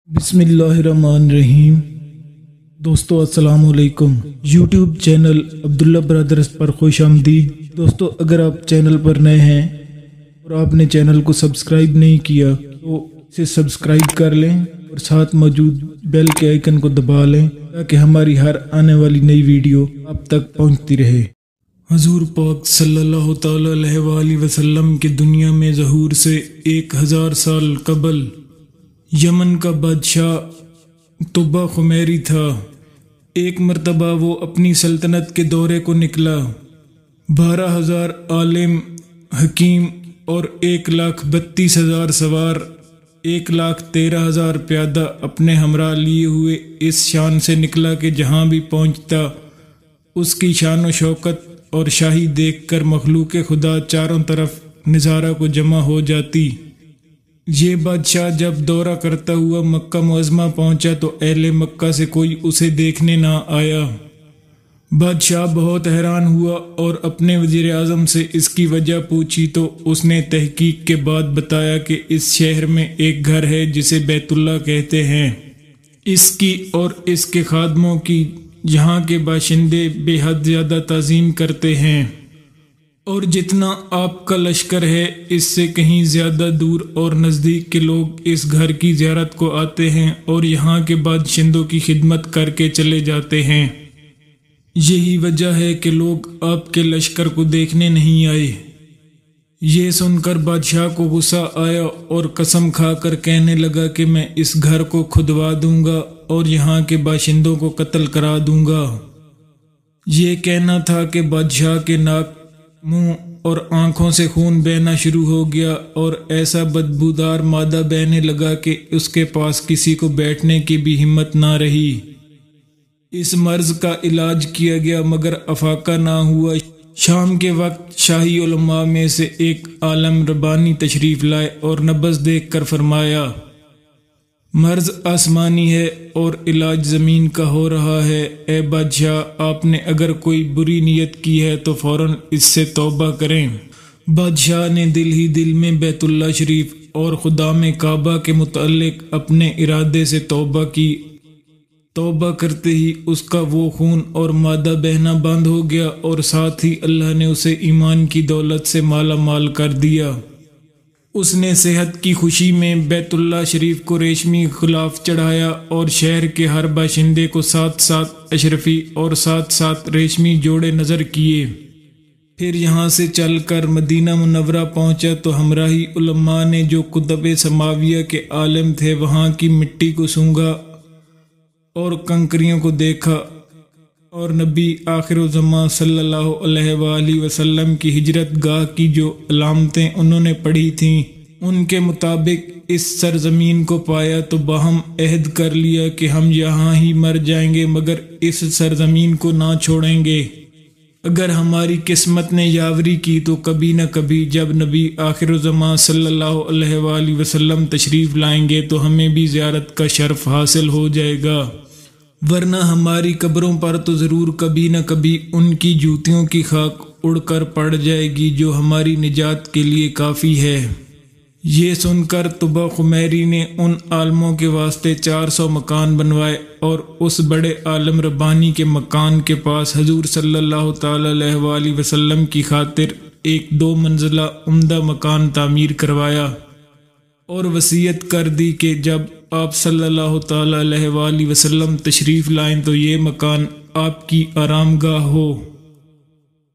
بسم اللہ الرحمن الرحیم۔ دوستو السلام علیکم۔ یوٹیوب چینل عبداللہ برادرز پر خوش آمدید۔ دوستو اگر آپ چینل پر نئے ہیں اور آپ نے چینل کو سبسکرائب نہیں کیا تو اسے سبسکرائب کر لیں اور ساتھ موجود بیل کے آئیکن کو دبا لیں تاکہ ہماری ہر آنے والی نئی ویڈیو آپ تک پہنچتی رہے۔ حضور پاک صلی اللہ تعالی علیہ وآلہ وسلم کے دنیا میں ظہور سے 1000 سال قبل یمن کا بادشاہ طبہ خمیری تھا۔ ایک مرتبہ وہ اپنی سلطنت کے دورے کو نکلا۔ 12,000 عالم حکیم اور 1,32,000 سوار، 1,13,000 پیادہ اپنے ہمراہ لیے ہوئے اس شان سے نکلا کہ جہاں بھی پہنچتا اس کی شان و شوکت اور شاہی دیکھ کر مخلوق خدا چاروں طرف نظارہ کو جمع ہو جاتی۔ یہ بادشاہ جب دورہ کرتا ہوا مکہ معظمہ پہنچا تو اہل مکہ سے کوئی اسے دیکھنے نہ آیا۔ بادشاہ بہت حیران ہوا اور اپنے وزیر اعظم سے اس کی وجہ پوچھی تو اس نے تحقیق کے بعد بتایا کہ اس شہر میں ایک گھر ہے جسے بیت اللہ کہتے ہیں۔ اس کی اور اس کے خادموں کی یہاں کے باشندے بے حد زیادہ تعظیم کرتے ہیں، اور جتنا آپ کا لشکر ہے اس سے کہیں زیادہ دور اور نزدیک کے لوگ اس گھر کی زیارت کو آتے ہیں اور یہاں کے باشندوں کی خدمت کر کے چلے جاتے ہیں۔ یہی وجہ ہے کہ لوگ آپ کے لشکر کو دیکھنے نہیں آئے۔ یہ سن کر بادشاہ کو غصہ آیا اور قسم کھا کر کہنے لگا کہ میں اس گھر کو کھدوا دوں گا اور یہاں کے باشندوں کو قتل کرا دوں گا۔ یہ کہنا تھا کہ بادشاہ کے ناک، منہ اور آنکھوں سے خون بہنا شروع ہو گیا اور ایسا بدبودار مادہ بہنے لگا کہ اس کے پاس کسی کو بیٹھنے کی بھی ہمت نہ رہی۔ اس مرض کا علاج کیا گیا مگر افاقہ نہ ہوا۔ شام کے وقت شاہی علماء میں سے ایک عالم ربانی تشریف لائے اور نبض دیکھ کر فرمایا، مرض آسمانی ہے اور علاج زمین کا ہو رہا ہے۔ اے بادشاہ، آپ نے اگر کوئی بری نیت کی ہے تو فوراً اس سے توبہ کریں۔ بادشاہ نے دل ہی دل میں بیت اللہ شریف اور خدام کعبہ کے متعلق اپنے ارادے سے توبہ کی۔ توبہ کرتے ہی اس کا وہ خون اور مادہ بہنا بند ہو گیا اور ساتھ ہی اللہ نے اسے ایمان کی دولت سے مالا مال کر دیا۔ اس نے صحت کی خوشی میں بیت اللہ شریف کو ریشمی غلاف چڑھایا اور شہر کے ہر باشندے کو 7 اشرفی اور 7 ریشمی جوڑے نظر کیے۔ پھر یہاں سے چل کر مدینہ منورہ پہنچا تو ہمراہی علماء نے جو کتب سماویہ کے عالم تھے وہاں کی مٹی کو سونگھا اور کنکریوں کو دیکھا، اور نبی آخر الزماں صلی اللہ علیہ وآلہ وسلم کی ہجرت گاہ کی جو علامتیں انہوں نے پڑھی تھیں ان کے مطابق اس سرزمین کو پایا تو باہم عہد کر لیا کہ ہم یہاں ہی مر جائیں گے مگر اس سرزمین کو نہ چھوڑیں گے۔ اگر ہماری قسمت نے یاوری کی تو کبھی نہ کبھی جب نبی آخر الزماں صلی اللہ علیہ وآلہ وسلم تشریف لائیں گے تو ہمیں بھی زیارت کا شرف حاصل ہو جائے گا، ورنہ ہماری قبروں پر تو ضرور کبھی نہ کبھی ان کی جوتیوں کی خاک اڑ کر پڑ جائے گی جو ہماری نجات کے لیے کافی ہے۔ یہ سن کر طبہ خمیری نے ان عالموں کے واسطے 400 مکان بنوائے اور اس بڑے عالم ربانی کے مکان کے پاس حضور صلی اللہ تعالی علیہ وآلہ وسلم کی خاطر ایک 2 منزلہ عمدہ مکان تعمیر کروایا اور وصیت کر دی کہ جب آپ صلی اللہ تعالی علیہ وآلہ وسلم تشریف لائیں تو یہ مکان آپ کی آرام گاہ ہو،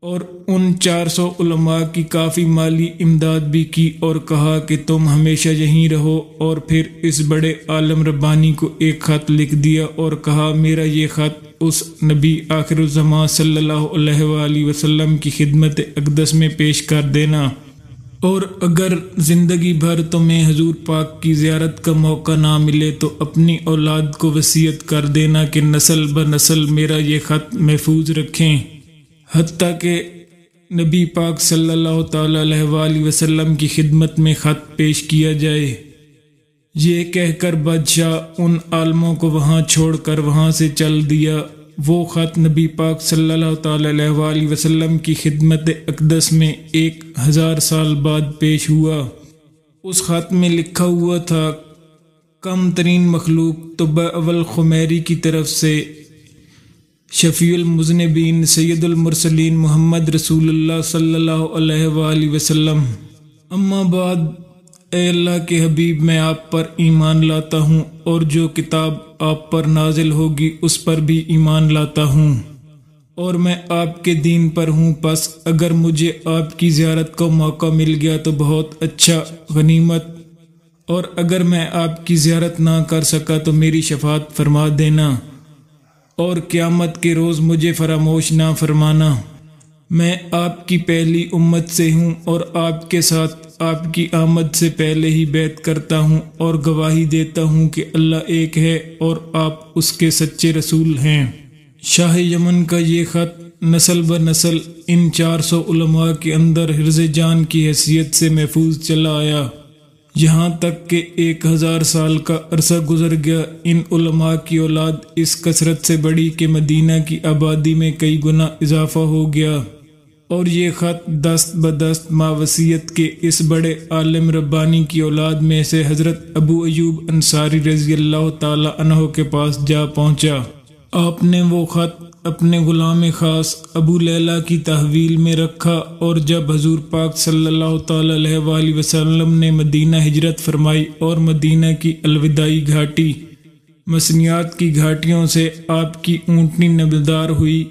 اور ان 400 علماء کی کافی مالی امداد بھی کی اور کہا کہ تم ہمیشہ یہیں رہو، اور پھر اس بڑے عالم ربانی کو ایک خط لکھ دیا اور کہا میرا یہ خط اس نبی آخر الزماں صلی اللہ علیہ وآلہ وسلم کی خدمت اقدس میں پیش کر دینا، اور اگر زندگی بھر تمہیں حضور پاک کی زیارت کا موقع نہ ملے تو اپنی اولاد کو وصیت کر دینا کہ نسل بنسل میرا یہ خط محفوظ رکھیں، حتیٰ کہ نبی پاک صلی اللہ تعالی علیہ وآلہ وسلم کی خدمت میں خط پیش کیا جائے۔ یہ کہہ کر بادشاہ ان عالموں کو وہاں چھوڑ کر وہاں سے چل دیا۔ وہ خط نبی پاک صلی اللہ تعالی علیہ وآلہ وسلم کی خدمت اقدس میں 1000 سال بعد پیش ہوا۔ اس خط میں لکھا ہوا تھا، کم ترین مخلوق طب اول خمیری کی طرف سے شفیع المذنبین سید المرسلین محمد رسول اللہ صلی اللہ علیہ وآلہ وسلم۔ اما بعد، اے اللہ کے حبیب، میں آپ پر ایمان لاتا ہوں اور جو کتاب آپ پر نازل ہوگی اس پر بھی ایمان لاتا ہوں، اور میں آپ کے دین پر ہوں۔ پس اگر مجھے آپ کی زیارت کا موقع مل گیا تو بہت اچھا، غنیمت، اور اگر میں آپ کی زیارت نہ کر سکا تو میری شفاعت فرما دینا اور قیامت کے روز مجھے فراموش نہ فرمانا۔ میں آپ کی پہلی امت سے ہوں اور آپ کے ساتھ آپ کی آمد سے پہلے ہی بیعت کرتا ہوں اور گواہی دیتا ہوں کہ اللہ ایک ہے اور آپ اس کے سچے رسول ہیں۔ شاہ یمن کا یہ خط نسل بہ نسل ان 400 علماء کے اندر حرز جان کی حیثیت سے محفوظ چلا آیا، یہاں تک کہ 1000 سال کا عرصہ گزر گیا۔ ان علماء کی اولاد اس کثرت سے بڑی کہ مدینہ کی آبادی میں کئی گنا اضافہ ہو گیا، اور یہ خط دست بدست وصیت کے اس بڑے عالم ربانی کی اولاد میں سے حضرت ابو ایوب انصاری رضی اللہ تعالی عنہ کے پاس جا پہنچا۔ آپ نے وہ خط اپنے غلام خاص ابو لیلہ کی تحویل میں رکھا، اور جب حضور پاک صلی اللہ تعالی علیہ وآلہ وسلم نے مدینہ ہجرت فرمائی اور مدینہ کی الوداعی گھاٹی مسنیات کی گھاٹیوں سے آپ کی اونٹنی نبلدار ہوئی،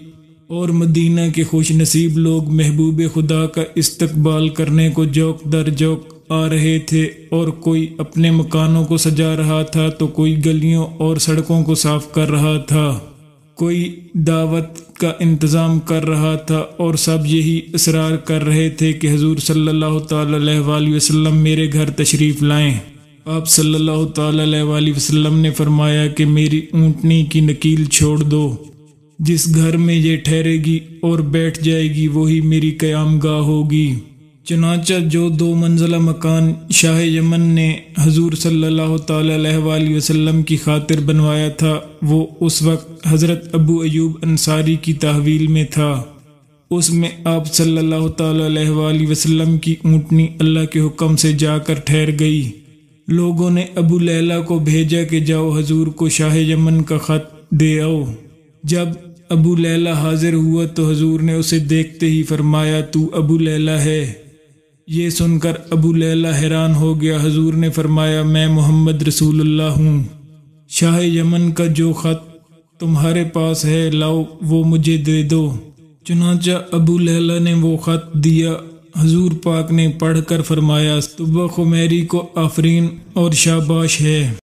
اور مدینہ کے خوش نصیب لوگ محبوب خدا کا استقبال کرنے کو جوک در جوک آ رہے تھے، اور کوئی اپنے مکانوں کو سجا رہا تھا تو کوئی گلیوں اور سڑکوں کو صاف کر رہا تھا، کوئی دعوت کا انتظام کر رہا تھا، اور سب یہی اصرار کر رہے تھے کہ حضور صلی اللہ تعالی علیہ وآلہ وسلم میرے گھر تشریف لائیں۔ آپ صلی اللہ تعالی علیہ وآلہ وسلم نے فرمایا کہ میری اونٹنی کی نکیل چھوڑ دو، جس گھر میں یہ ٹھہرے گی اور بیٹھ جائے گی وہی میری قیام گاہ ہوگی۔ چنانچہ جو 2 منزلہ مکان شاہ یمن نے حضور صلی اللہ تعالی علیہ وآلہ وسلم کی خاطر بنوایا تھا، وہ اس وقت حضرت ابو ایوب انصاری کی تحویل میں تھا۔ اس میں آپ صلی اللہ تعالی علیہ وآلہ وسلم کی اونٹنی اللہ کے حکم سے جا کر ٹھہر گئی۔ لوگوں نے ابو لیلہ کو بھیجا کہ جاؤ حضور کو شاہ یمن کا خط دے آؤ۔ جب ابو لیلہ حاضر ہوا تو حضور نے اسے دیکھتے ہی فرمایا، تو ابو لیلہ ہے؟ یہ سن کر ابو لیلہ حیران ہو گیا۔ حضور نے فرمایا، میں محمد رسول اللہ ہوں۔ شاہ یمن کا جو خط تمہارے پاس ہے لاؤ، وہ مجھے دے دو۔ چنانچہ ابو لیلہ نے وہ خط دیا۔ حضور پاک نے پڑھ کر فرمایا، طب خمیری کو آفرین اور شاباش ہے۔